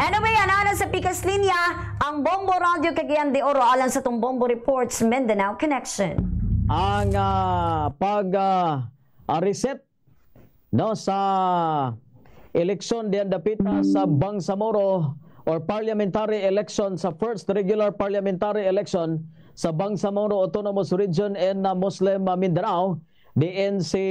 Anyway, anana sa Pikas Linya, ang Bombo Radio Cagayan de Oro alang sa itong Bombo Reports Mindanao Connection. Ang pag-reset no, sa eleksyon diyan dapita sa Bangsamoro or parliamentary election sa first regular parliamentary election sa Bangsamoro Autonomous Region in Muslim Mindanao, diin si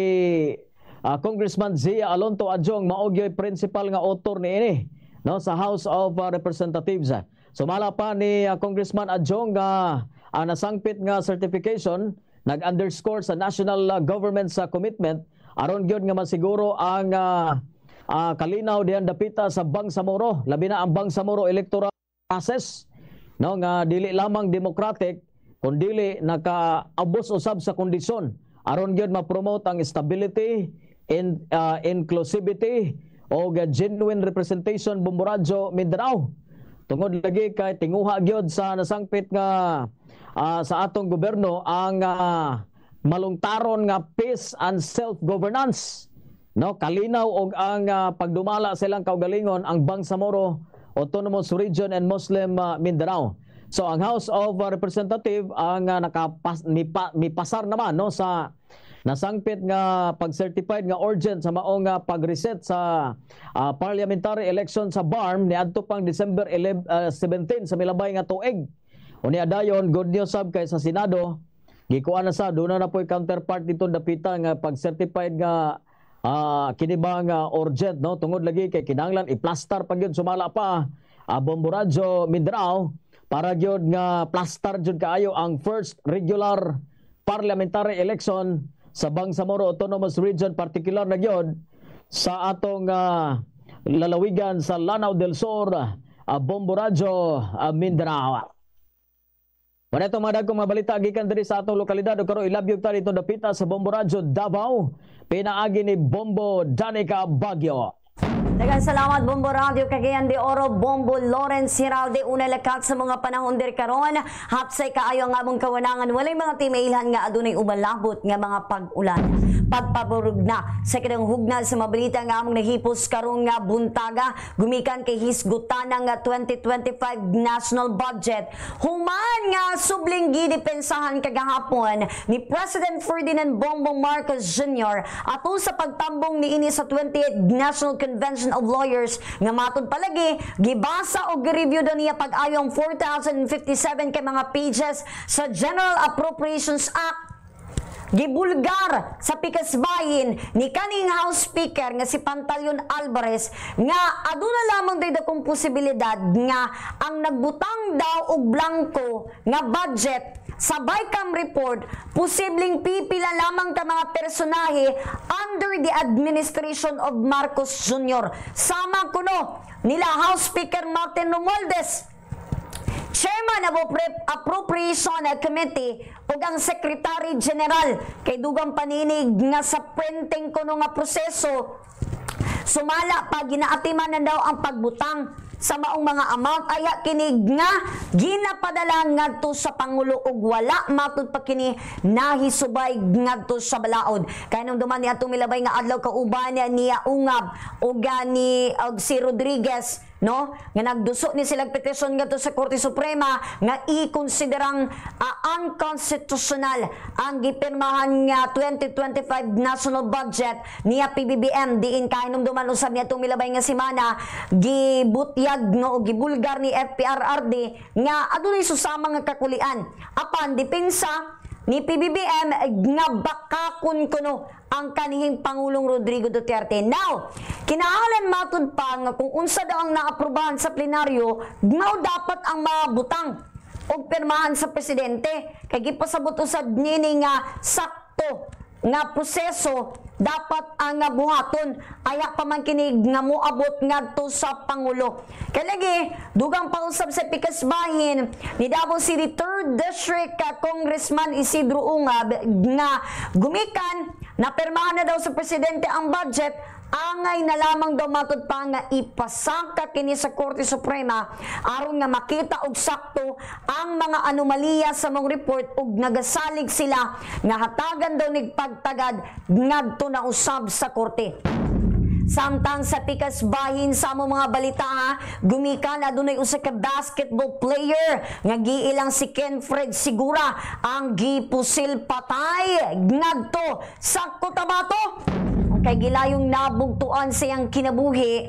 Congressman Zia Alonto Adjong maogyoy principal nga author niini no sa House of Representatives. Sumala pa ni Congressman Adjong nga nasangpit nga certification nag-underscore sa national government's commitment aron gyud nga masiguro ang kalinaw diyan dapita sa Bangsamoro, labi na ang Bangsamoro electoral process no nga dili lamang democratic kundi naka-abos usab sa kondisyon aron gyud ma-promote ang stability, inclusivity o genuine representation Bombo Radio Mindanao. Tungod lagi kay tinguha gyud sa nasangpit nga sa atong gobyerno ang malungtaron nga peace and self-governance. No, kalinaw og ang pagdumala sa ilang kaugalingon ang Bangsamoro Autonomous Region and Muslim Mindanao. So ang House of Representative ang mipasar naman no sa nasangpit nga pag-certified nga urgent sa maong pag-reset sa parliamentary election sa BARM niadto pang December 17 sa milabay nga tuig. Unya dayon good news sab kay sa Senado gikuan na sa duna na po'y counterpart dito dapita nga pag-certified nga kini ba nga urgent no tungod lagi kay kinahanglan i-plaster pa gyud sumala pa Bombo Radio Mindanao para gyud nga plaster jud kaayo ang first regular parliamentary election sa Bangsamoro Autonomous Region, particular na gyud sa atong lalawigan sa Lanao del Sur, Bombo Radio Mindanao. Wala itong mga dagkong mabalita gikan diri sa atong lokalidad o karo ilabyog ta dito dapita sa Bombo Radio Davao, pinaagi ni Bombo Danica Baguio. Daghang salamat Bombo Radio Cagayan de Oro, Bombo Lawrence Hiralde, una lakat sa mga panahon dir karon. Hapsay kaayo nga mong kawanangan walay mga timailhan nga adunay umalabot nga mga pag-ulan. Pagpaburug na sa kanang hugnal sa mabalita nga among nahipos karong nga buntaga gumikan kay hisgutan nga 2025 national budget. Human nga subling gidepensahan kagahapon ni President Ferdinand Bongbong Marcos Jr. ato sa pagtambong niini sa 28th National Convention of Lawyers nga matud palagi gibasa og gi-review daw niya pag-ayong 4,057 kay mga pages sa General Appropriations Act. Gibulgar sa pikasbahin ni kaning House Speaker nga si Pantaleon Alvarez nga aduna lamang day dakong posibilidad nga ang nagbutang daw og blanco nga budget sa BICAM report posibleng pipila lamang ta mga personahe under the administration of Marcos Jr. Sama kuno nila House Speaker Martin Romualdez, Chairman of Appropriation Committee ug ang Secretary General kay dugang paninig nga sa printing kuno nga proseso sumala pa ginaatiman na daw ang pagbutang sa maong mga amount aya kini nga ginapadala ngadto sa pangulo ug wala matud pa kini nahisubay ngadto sa balaod kay nung duman ni atong milabay nga adlaw kauban niya ungab ug ni si Rodriguez no nga nagduso ni silang petisyon ngadto sa Korte Suprema nga i-konsiderang unconstitutional ang gipirmahan nga 2025 national budget niya PBBM diin kay nung duman usab ni atong milabay nga semana gibutya no gibulgar ni FPRRD nga adunay susama nga kakulian apan depensa ni PBBM nga bakakon kuno ang kanihing Pangulong Rodrigo Duterte. Now, kinahanglan matud pa nga kung unsa daw ang naaprubahan sa plenaryo, mao dapat ang mabutang og pirmahan sa presidente kay gipasabot usab nini nga sakto nga proseso dapat ang buhaton aya pa man kini nga moabot ngadto sa pangulo kay lagi dugang pausab sa pikasbahin ni Davao City 3rd District Congressman Isidro Ungab nga gumikan na pirmahan na daw sa presidente ang budget angay na lamang daw matud pa nga ipasangka kini sa Korte Suprema aron nga makita og sakto ang mga anomalya sa mong report ug nagasalig sila nga hatagan daw nig pagtagad ngadto na usab sa korte. Samtang sa pikas bahin sa among mga balita ha, gumikan adunay usa ka basketball player nga giilang si Kenfred Sigura ang gipusil patay ngadto sa Cotabato. Kay gilayong nabugtuan siyang kinabuhi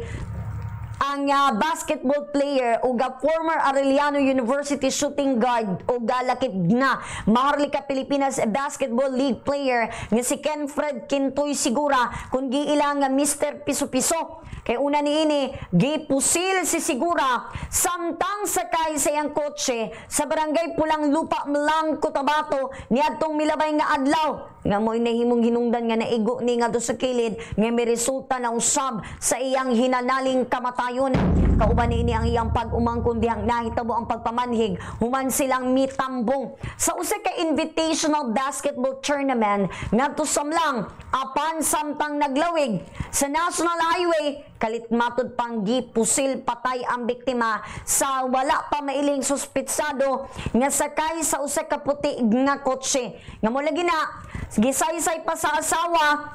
ang basketball player o former Arellano University shooting guard o lakip na Maharlika Pilipinas Basketball League player nga si Kenfred Kintoy Sigura kung giilang Mr. Piso-Piso. Kay una niini gipusil si Sigura samtang sakay sa iyang kotse sa barangay Pulang Lupa, Mlang, Cotabato niadtong milabay nga adlaw. Nga mo inahimong hinungdan nga naigo ni nga sa kilid nga may resulta na usab sa iyang hinanaling kamatayon. Kauban niini ang iyang pag-umangkon dihang nahitabo ang pagpamanhig human silang mitambong sa usa ka invitational basketball tournament ngadto sa Mlang apan samtang naglawig sa National Highway kalit matod pang gipusil patay ang biktima sa wala pa mailing suspitsado nga sakay sa usa ka puti nga kotse. Nga mo lagi na gisaysay pa sa asawa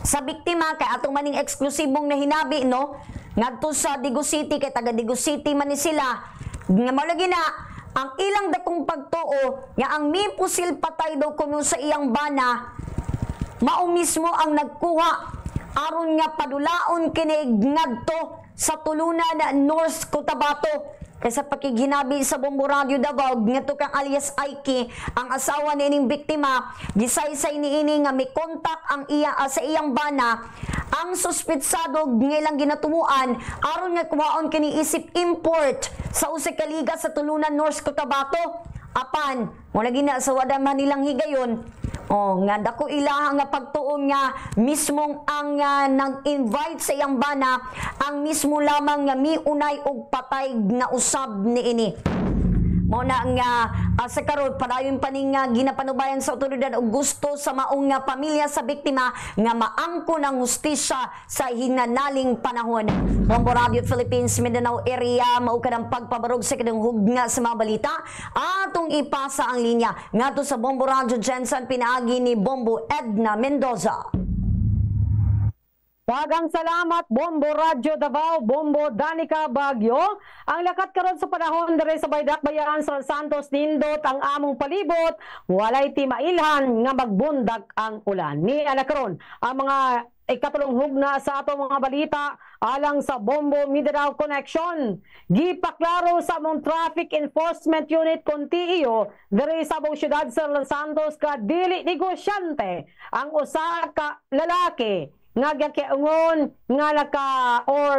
sa biktima kay atong maning eksklusibong na hinabi no ngadto sa Digo City kay taga Digo City man ni sila. Nga mo lagi na ang ilang dakong pagtuo nga ang mipusil patay daw kuno sa iyang bana mao mismo ang nagkuha aron nga padulaon kini ngadto sa tulunan North Cotabato. Kaysa pakiginabi sa Bombo Radio Davao ngadto kang alias Aiki ang asawa niining biktima gisaysay niini nga may kontak ang sa iyang bana ang suspitsado ngilang ginatumuan aron nga kuhaon kini isip import sa usa ka liga sa tulunan North Cotabato. Apan mo lagi na sa wada man nilang higayon nga dako ilaha nga pagtuon nga mismong ang nag-invite sa iyang bana ang mismo lamang nga miunay og patay na usab niini. Mao na nga sa karon padayon pa ning ginapanubayan sa otoridad og gusto sa maong nga pamilya sa biktima nga maangkon ang hustisya sa hinanaling panahon. Bombo Radio Philippines Mindanao area mao kadang pagpabarog sa kadang hugna sa mga balita atong ipasa ang linya ngadto sa Bombo Radio Jensen pinaagi ni Bombo Edna Mendoza. Daghang salamat Bombo Radio Davao, Bombo Danica Baguio. Ang lakat karon sa panahon diri sa Baydakbayan sa Santos nindot ang among palibot, walay ti mailhan nga magbundag ang ulan. Ni ana karon ang mga ikatulong hugna sa ato mga balita alang sa Bombo Mindanao Connection. Gipaklaro sa among Traffic Enforcement Unit kon TEO diri sa buong syudad sa Los Santos ka dili negosyante ang usa ka lalaki nga gikiingon nga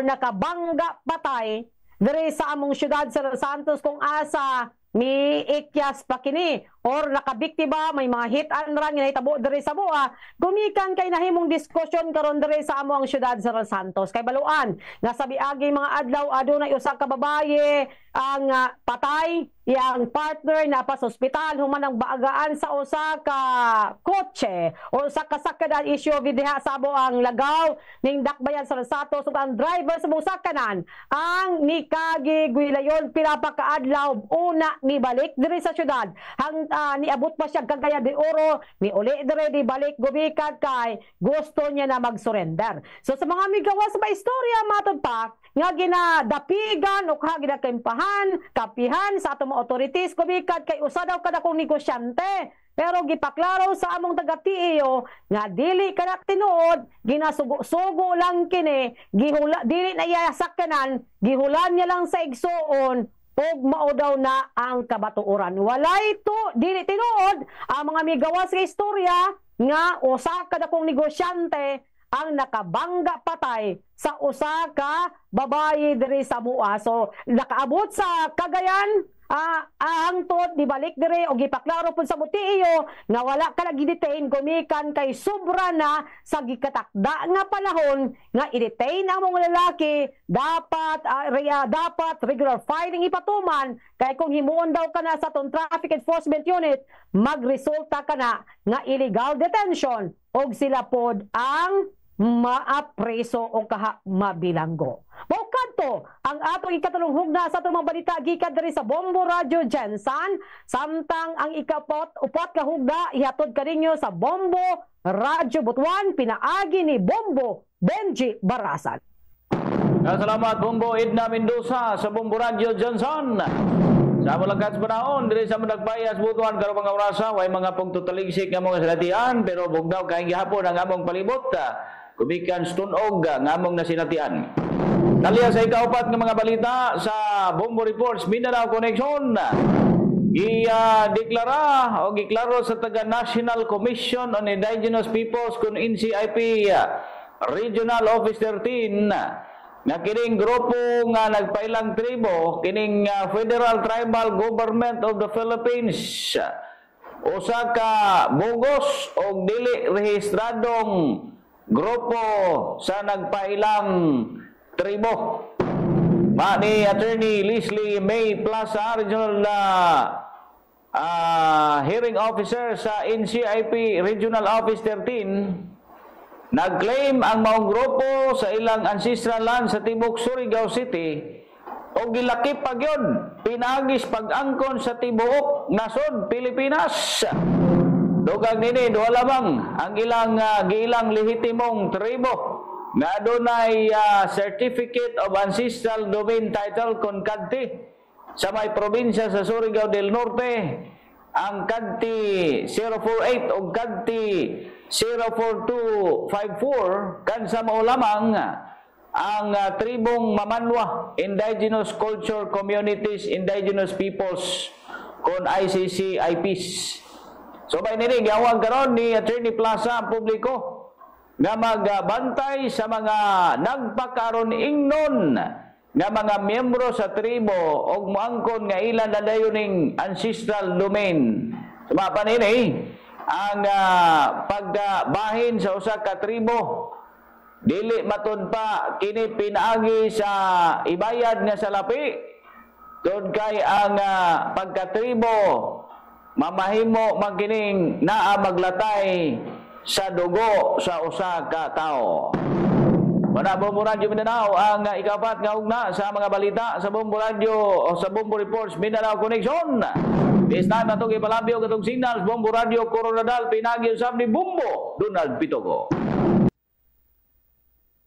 nakabangga patay diri sa among syudad sa Los Santos kung asa miikyas pa kini or nakabiktima may mga hit and run nga nahitabo diri sa buha gumikan kay nahimong diskusyon karon diri sa among syudad sa Los Santos kay baluan nga sa biagi mga adlaw adunay usa ka babaye ang patay yang partner na pa sa ospital human ang baagaan sa usa ka kotse o usa ka sakyanan SUV diha sa ang lagaw ning dakbayan sa Los Santos ug ang driver sa musakanan ang nikagi gwilayon pila pa ka adlaw una ni balik diri sa syudad niabot pa siya Cagaya de Oro ni uli dire di balik gubikan kay gusto niya na mag-surrender. So sa mga migawas sa istorya matod pa nga ginadapigan o ginakampahan kapihan sa atong authorities gubikan kay usa daw kada kong negosyante pero gipaklaro sa among taga-TEO nga dili kana tinuod ginasugo-sugo lang kini gihula dili na iya sakyanan gihulan niya lang sa igsuon og mao daw na ang kabatuoran. Walay to dili tinuod ang mga migawas nga istorya nga usa ka dakong negosyante ang nakabangga patay sa usa ka babaye diri sa Mua. So nakaabot sa Cagayan hangtod di balik dire o gipaklaro pud sa TEO nga wala ka nag-detain gumikan kay sobra na sa gikatakda nga panahon nga i-detain ang mga lalaki dapat regular filing ipatuman kay kung himuon daw ka na sa atong Traffic Enforcement Unit magresulta ka na nga illegal detention og sila pod ang maapreso o kaha mabilanggo. Mao kadto ang atong ikatalong hugna sa atong mga balita gikan diri sa Bombo Radio Jensen, samtang ang upat ka hugna ihatod kaninyo sa Bombo Radio Butuan pinaagi ni Bombo Benji Barasan. Salamat Bombo Edna Mendoza sa Bombo Radio Johnson. Sa malagkat sa panahon, diri sa Managbayas, Butuan, karong mga orasa, way mga pagtutaligsik nga mga salatian, pero bugnaw kaing gihapon ang among palibot, kumikan stunog nga among nasinatian. Taliya sa ikaupat nga mga balita sa Bombo Reports, Mindanao Connection, i-deklara o giklaro sa taga National Commission on Indigenous Peoples kung NCIP Regional Office 13, nga kining grupo nga nagpailang tribo kining Federal Tribal Government of the Philippines usa ka bugos o dili rehistradong grupo sa nagpailang tribo. Ni Attorney Leslie May Plaza, Regional Hearing Officer sa NCIP Regional Office 13, nag-claim ang maong grupo sa ilang ancestral land sa Tibok, Surigao City o gilakip pa gyud pinagis pag-angkon sa tibuok nasod Pilipinas. Dugang nini duha lamang ang gilang lehitimong tribo nga adunay Certificate of Ancestral Domain Title kon kadti sa may probinsya sa Surigao del Norte, ang kadti 048 o kadti 04254 kansa mao lamang ang tribong Mamanwa, Indigenous Culture Communities, Indigenous Peoples kon ICC-IPs. So by nini giawag karon ni Attorney Plaza ang publiko nga magbantay sa mga nagpakaron ingnon nga mga miyembro sa tribo og moangkon nga ilan nadayoning ancestral domain. Sumapa nini ang pagbahin sa usa ka tribo dili matud pa kini pinaagi sa ibayad nga salapi tod kay ang pagkatribo mamahimo magkining naa maglatay sa dugo sa usa ka tawo. Mana Bombo Radio Mindanao ang ikapat nga ugna sa mga balita sa Bombo Radio o sa Bombo Reports Mindanao Connection. This time natong ipalabyo katong signals Bombo Radio Coronadal pinagi usab ni Bombo Donald Pitogo.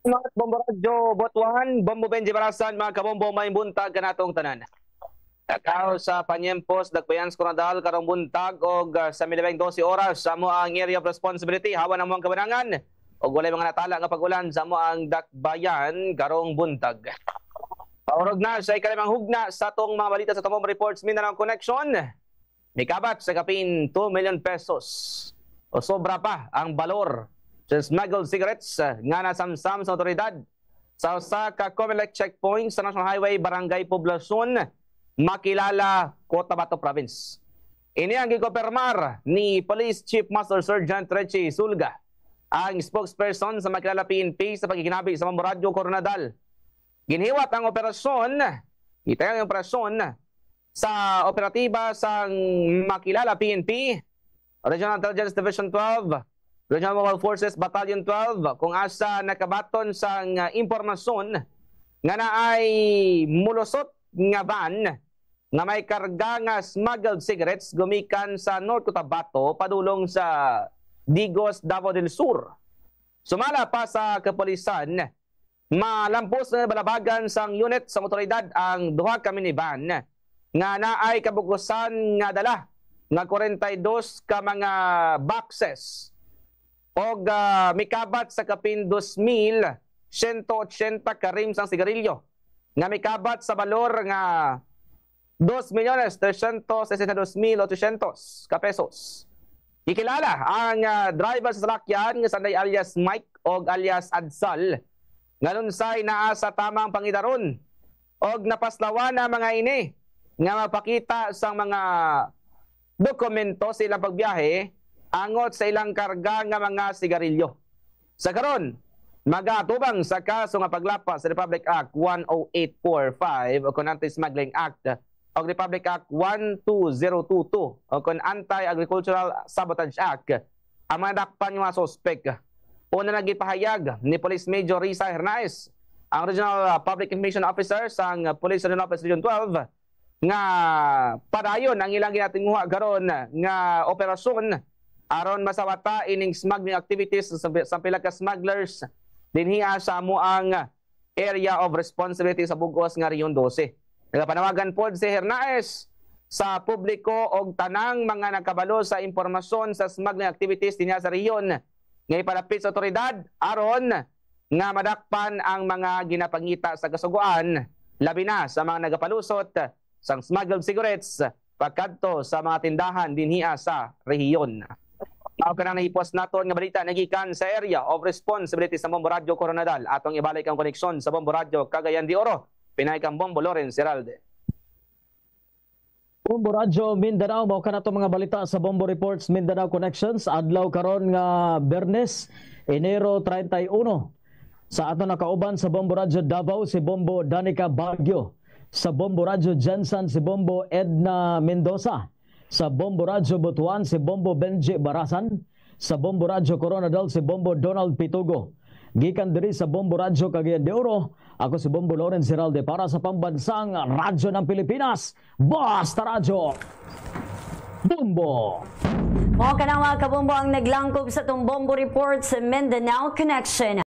Mga Bombo Radio Butuan, Bombo Benji Barasan, mga kabombo may buntag kanatong tanan. Takaw sa Panyempos, Dagpayans Coronadal karong buntag og sa 12 oras sa mo ang area of responsibility hawan ang mga kabanangan og walay mga natala nga pag-ulan sa mo ang Dakbayan karong buntag. Paurog na sa ikalimang hugna sa atong mga balita sa Bombo Reports Mindanao Connection. Mikabat sa kapin 2 million pesos o sobra pa ang balor sa smuggled cigarettes nga nasamsam sa otoridad sa usa ka Comelec checkpoint sa National Highway Barangay Poblacion, Makilala, Cotabato Province. Ini ang gikopermar ni Police Chief Master Sergeant Richie Sulga, ang spokesperson sa Makilala PNP sa pagkikinabi sa Bombo Radio Coronadal. Ginhiwat ang operasyon, itayang operasyon sa operatiba sa Makilala PNP, Regional Intelligence Division 12, Regional Mobile Forces Battalion 12, kung asa nakabaton sa impormasyon nga naay mulusot nga van nga may karga nga smuggled cigarettes gumikan sa North Cotabato padulong sa Digos, Davao del Sur. Sumala pa sa kapulisan, malampos na balabagan sang unit sa otoridad ang duha ka minivan nga naay kabugusan nga dala nga 42 ka mga boxes og mikabat sa kapin 2,180 ka rims ang sigarilyo nga mikabat sa balor nga 2,362,800 ka pesos. Ikilala ang driver sa salakyan nga sanday alias Mike og alias Adsal nga lunsay naa sa tamang pangidaron og napaslawan na mga ini nga mapakita sa mga dokumento sa ilang pagbiyahe angot sa ilang karga nga mga sigarilyo. Sa karon, magatubang sa kaso nga paglapas sa Republic Act 10845 o kon Anti-Smuggling Act o Republic Act 12022 o kon Anti-Agricultural Sabotage Act ang mga dakpan nga mga sospek. Una nagipahayag ni Police Major Risa Hernaez, ang Regional Public Information Officer sa Police Regional Office Region 12, nga padayon ang ilang ginatinguha garon nga operasyon aron masawata ining smuggling activities sa pila ka smugglers dinhiya sa amuang area of responsibility sa bugos nga Region 12. Nagapanawagan pod si Hernaez sa publiko og tanang mga nakabalo sa impormasyon sa smuggling activities dinhiya sa rehiyon nga ipalapit sa otoridad aron nga madakpan ang mga ginapangita sa kasuguan, labi na sa mga nagapalusot sang smuggled cigarettes pagkadto sa mga tindahan dinhiya sa rehiyon. Mao kanang nahipos naton nga balita nagikan sa area of responsibility sa Bombo Radio Coronadal. Atong ibalik ang koneksyon sa Bombo Radio Cagayan de Oro. Pinay kang Bombo Lawrence Heralde. Bombo Radio Mindanao, mao ka na itong mga balita sa Bombo Reports Mindanao Connections. Adlaw karon nga Bernes, Enero 31. Sa ato nakauban sa Bombo Radio Davao, si Bombo Danica Baguio. Sa Bombo Radio Jensen, si Bombo Edna Mendoza. Sa Bombo Radio Butuan, si Bombo Benji Barasan. Sa Bombo Radio Coronadal, si Bombo Donald Pitugo. Gikan diri sa Bombo Radio Cagayan de Oro, ako si Bombo Lawrence Heralde para sa pambansang radyo ng Pilipinas, Basta Radio Bombo! Mga kanang mga kabombo ang naglangkob sa itong Bombo Report sa Mindanao Connection.